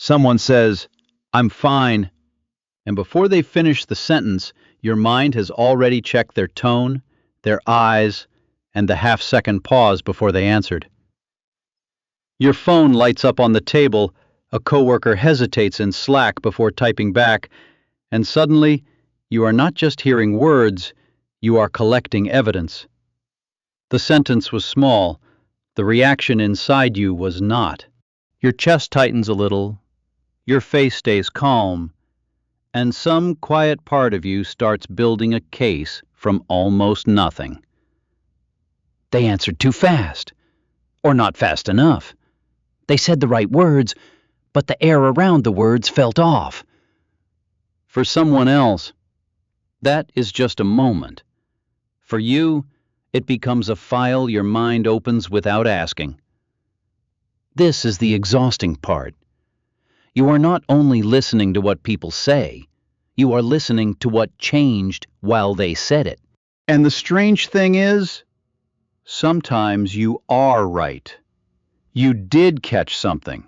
Someone says, "I'm fine," and before they finish the sentence, your mind has already checked their tone, their eyes, and the half-second pause before they answered. Your phone lights up on the table, a coworker hesitates in Slack before typing back, and suddenly you are not just hearing words, you are collecting evidence. The sentence was small, the reaction inside you was not. Your chest tightens a little, your face stays calm, and some quiet part of you starts building a case from almost nothing. They answered too fast, or not fast enough. They said the right words, but the air around the words felt off. For someone else, that is just a moment. For you, it becomes a file your mind opens without asking. This is the exhausting part. You are not only listening to what people say, you are listening to what changed while they said it. And the strange thing is, sometimes you are right. You did catch something,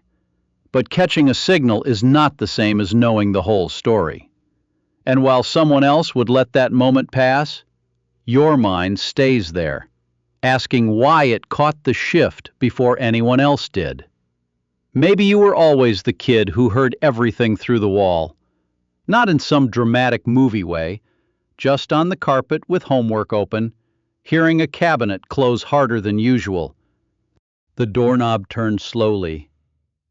but catching a signal is not the same as knowing the whole story. And while someone else would let that moment pass, your mind stays there, asking why it caught the shift before anyone else did. Maybe you were always the kid who heard everything through the wall, not in some dramatic movie way, just on the carpet with homework open, hearing a cabinet close harder than usual. The doorknob turned slowly,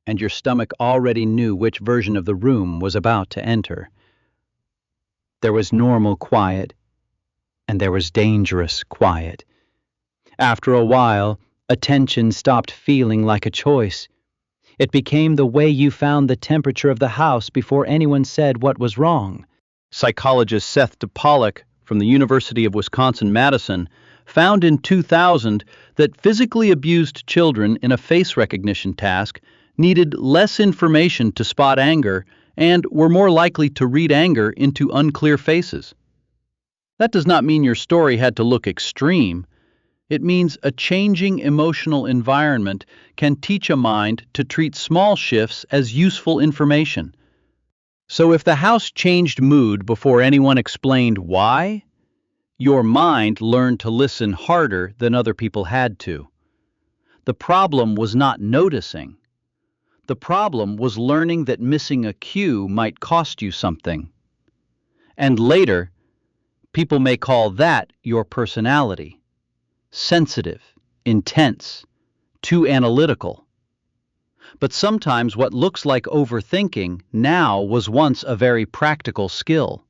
and your stomach already knew which version of the room was about to enter. There was normal quiet, and there was dangerous quiet. After a while, attention stopped feeling like a choice. It became the way you found the temperature of the house before anyone said what was wrong. Psychologist Seth DePollock from the University of Wisconsin-Madison found in 2000 that physically abused children in a face recognition task needed less information to spot anger and were more likely to read anger into unclear faces. That does not mean your story had to look extreme. It means a changing emotional environment can teach a mind to treat small shifts as useful information. So if the house changed mood before anyone explained why, your mind learned to listen harder than other people had to. The problem was not noticing. The problem was learning that missing a cue might cost you something. And later, people may call that your personality. Sensitive, intense, too analytical. But sometimes what looks like overthinking now was once a very practical skill.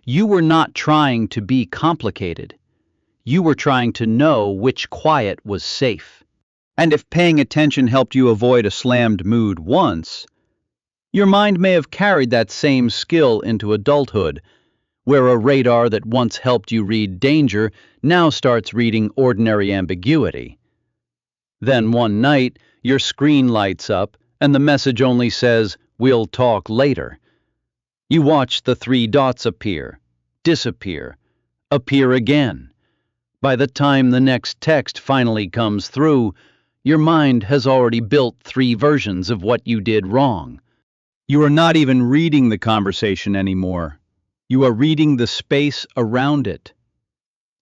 You were not trying to be complicated. You were trying to know which quiet was safe. And if paying attention helped you avoid a slammed mood once, your mind may have carried that same skill into adulthood, where a radar that once helped you read danger now starts reading ordinary ambiguity. Then one night, your screen lights up and the message only says, "We'll talk later." You watch the 3 dots appear, disappear, appear again. By the time the next text finally comes through, your mind has already built 3 versions of what you did wrong. You are not even reading the conversation anymore. You are reading the space around it.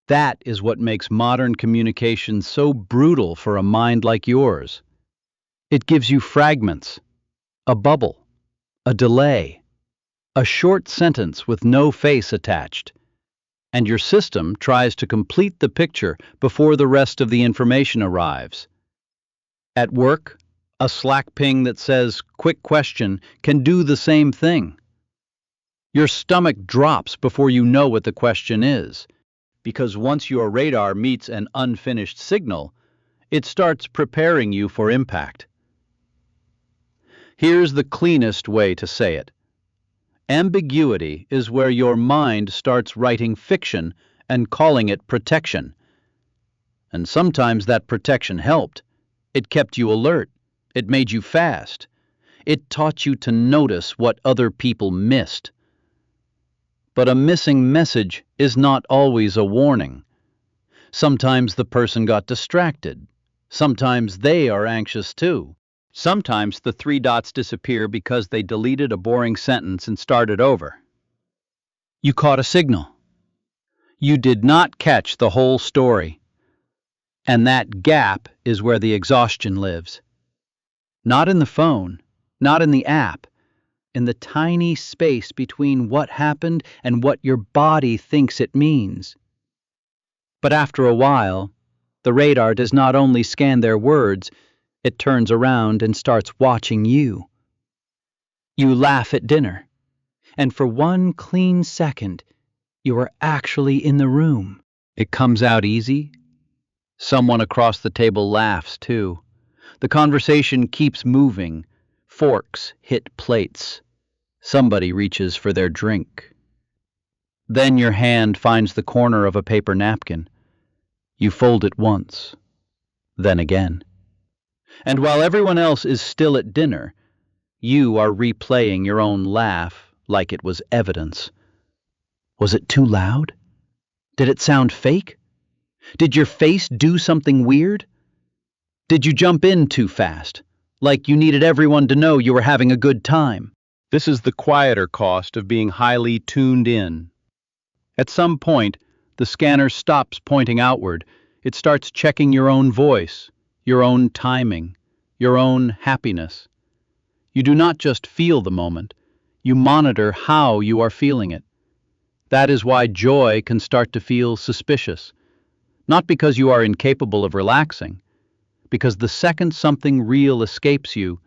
That is what makes modern communication so brutal for a mind like yours. It gives you fragments, a bubble, a delay, a short sentence with no face attached, and your system tries to complete the picture before the rest of the information arrives. At work, a Slack ping that says, "Quick question," can do the same thing. Your stomach drops before you know what the question is, because once your radar meets an unfinished signal, it starts preparing you for impact. Here's the cleanest way to say it. Ambiguity is where your mind starts writing fiction and calling it protection. And sometimes that protection helped. It kept you alert. It made you fast. It taught you to notice what other people missed. But a missing message is not always a warning. Sometimes the person got distracted. Sometimes they are anxious too. Sometimes the three dots disappear because they deleted a boring sentence and started over. You caught a signal. You did not catch the whole story. And that gap is where the exhaustion lives. Not in the phone, not in the app, in the tiny space between what happened and what your body thinks it means. But after a while, the radar does not only scan their words, it turns around and starts watching you. You laugh at dinner, and for one clean second, you are actually in the room. It comes out easy. Someone across the table laughs, too. The conversation keeps moving. Forks hit plates. Somebody reaches for their drink. Then your hand finds the corner of a paper napkin. You fold it once, then again. And while everyone else is still at dinner, you are replaying your own laugh like it was evidence. Was it too loud? Did it sound fake? Did your face do something weird? Did you jump in too fast, like you needed everyone to know you were having a good time? This is the quieter cost of being highly tuned in. At some point, the scanner stops pointing outward. It starts checking your own voice, your own timing, your own happiness. You do not just feel the moment, you monitor how you are feeling it. That is why joy can start to feel suspicious. Not because you are incapable of relaxing, because the second something real escapes you,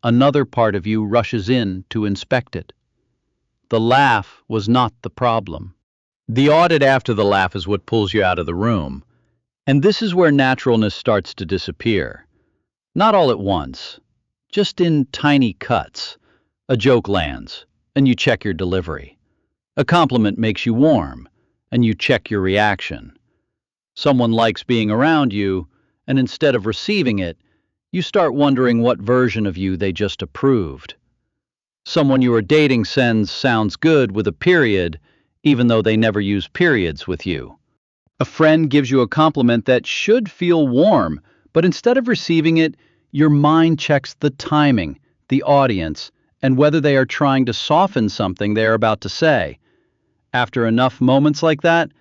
another part of you rushes in to inspect it. The laugh was not the problem. The audit after the laugh is what pulls you out of the room. And this is where naturalness starts to disappear. Not all at once, just in tiny cuts. A joke lands, and you check your delivery. A compliment makes you warm, and you check your reaction. Someone likes being around you, and instead of receiving it, you start wondering what version of you they just approved. Someone you are dating sends "sounds good" with a period, even though they never use periods with you. A friend gives you a compliment that should feel warm, but instead of receiving it, your mind checks the timing, the audience, and whether they are trying to soften something they are about to say. After enough moments like that,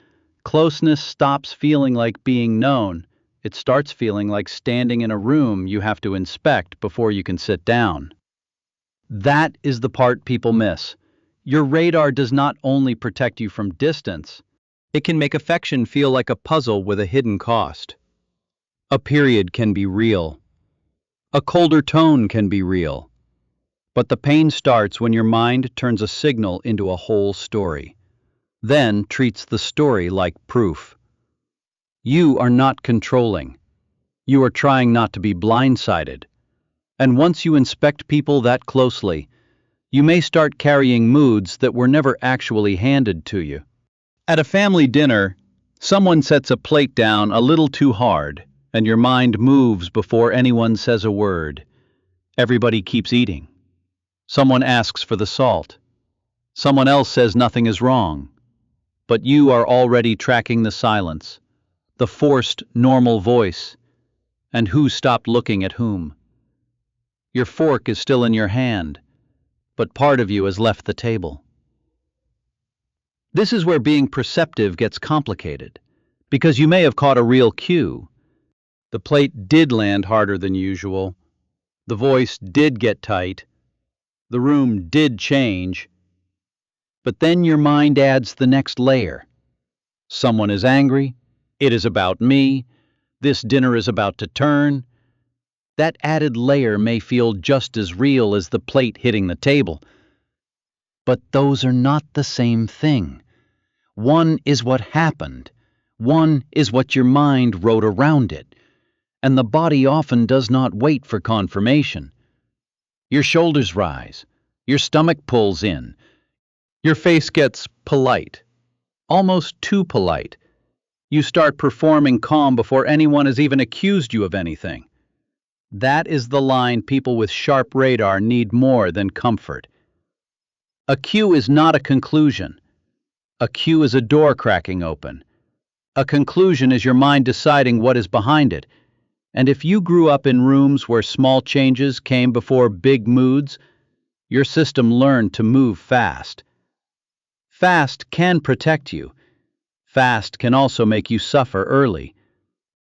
closeness stops feeling like being known. It starts feeling like standing in a room you have to inspect before you can sit down. That is the part people miss. Your radar does not only protect you from distance, it can make affection feel like a puzzle with a hidden cost. A period can be real. A colder tone can be real. But the pain starts when your mind turns a signal into a whole story, then treats the story like proof. You are not controlling. You are trying not to be blindsided. And once you inspect people that closely, you may start carrying moods that were never actually handed to you. At a family dinner, someone sets a plate down a little too hard, and your mind moves before anyone says a word. Everybody keeps eating. Someone asks for the salt. Someone else says nothing is wrong. But you are already tracking the silence, the forced, normal voice, and who stopped looking at whom. Your fork is still in your hand, but part of you has left the table. This is where being perceptive gets complicated, because you may have caught a real cue. The plate did land harder than usual. The voice did get tight. The room did change. But then your mind adds the next layer. Someone is angry. It is about me. This dinner is about to turn. That added layer may feel just as real as the plate hitting the table. But those are not the same thing. One is what happened. One is what your mind wrote around it. And the body often does not wait for confirmation. Your shoulders rise. Your stomach pulls in. Your face gets polite. Almost too polite. You start performing calm before anyone has even accused you of anything. That is the line people with sharp radar need more than comfort. A cue is not a conclusion. A cue is a door cracking open. A conclusion is your mind deciding what is behind it. And if you grew up in rooms where small changes came before big moods, your system learned to move fast. Fast can protect you. Fast can also make you suffer early.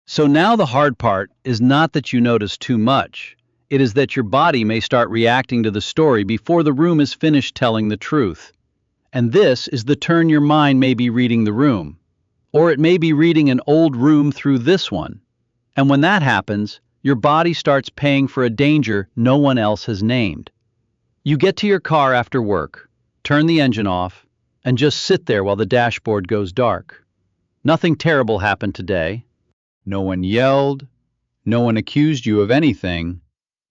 So now the hard part is not that you notice too much. It is that your body may start reacting to the story before the room is finished telling the truth. And this is the turn your mind may be reading the room. Or it may be reading an old room through this one. And when that happens, your body starts paying for a danger no one else has named. You get to your car after work, turn the engine off, and just sit there while the dashboard goes dark. Nothing terrible happened today. No one yelled. No one accused you of anything.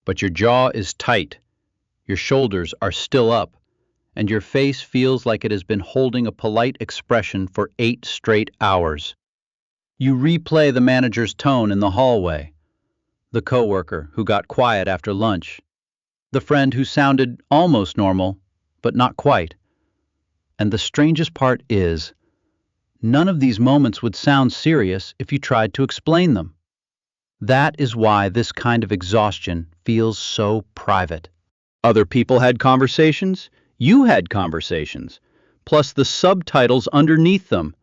But your jaw is tight. Your shoulders are still up. And your face feels like it has been holding a polite expression for 8 straight hours. You replay the manager's tone in the hallway. The coworker who got quiet after lunch. The friend who sounded almost normal, but not quite. And the strangest part is, none of these moments would sound serious if you tried to explain them. That is why this kind of exhaustion feels so private. Other people had conversations, you had conversations, plus the subtitles underneath them.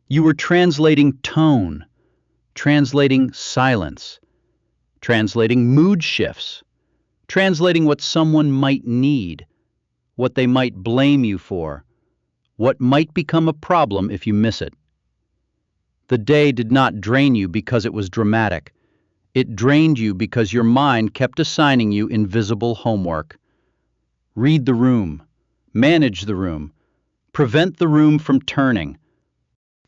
You were translating tone, translating silence, translating mood shifts, translating what someone might need, what they might blame you for, what might become a problem if you miss it. The day did not drain you because it was dramatic. It drained you because your mind kept assigning you invisible homework. Read the room, manage the room, prevent the room from turning.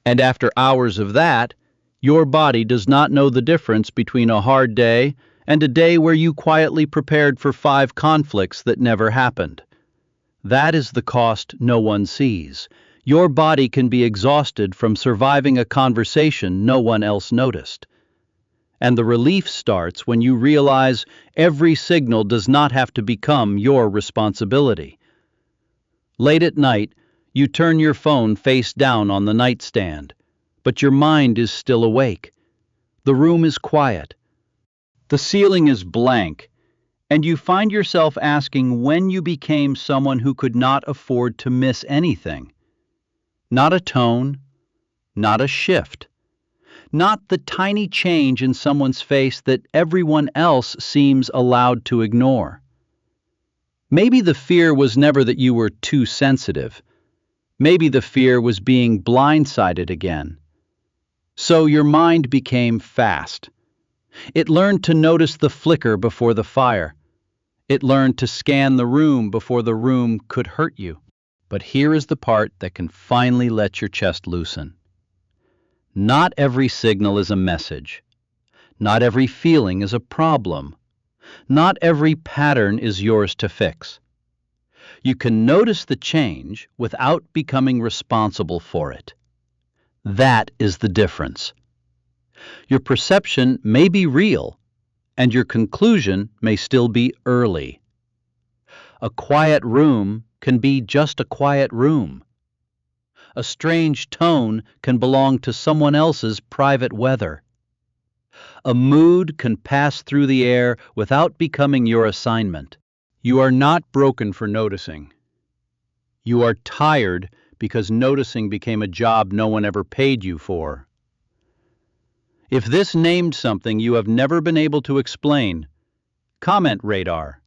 And after hours of that, your body does not know the difference between a hard day and a day where you quietly prepared for 5 conflicts that never happened. That is the cost no one sees. Your body can be exhausted from surviving a conversation no one else noticed. And the relief starts when you realize every signal does not have to become your responsibility. Late at night, you turn your phone face down on the nightstand, but your mind is still awake. The room is quiet. The ceiling is blank, and you find yourself asking when you became someone who could not afford to miss anything. Not a tone, not a shift, not the tiny change in someone's face that everyone else seems allowed to ignore. Maybe the fear was never that you were too sensitive. Maybe the fear was being blindsided again. So your mind became fast. It learned to notice the flicker before the fire. It learned to scan the room before the room could hurt you. But here is the part that can finally let your chest loosen. Not every signal is a message. Not every feeling is a problem. Not every pattern is yours to fix. You can notice the change without becoming responsible for it. That is the difference. Your perception may be real, and your conclusion may still be early. A quiet room can be just a quiet room. A strange tone can belong to someone else's private weather. A mood can pass through the air without becoming your assignment. You are not broken for noticing. You are tired because noticing became a job no one ever paid you for. If this named something you have never been able to explain, comment radar.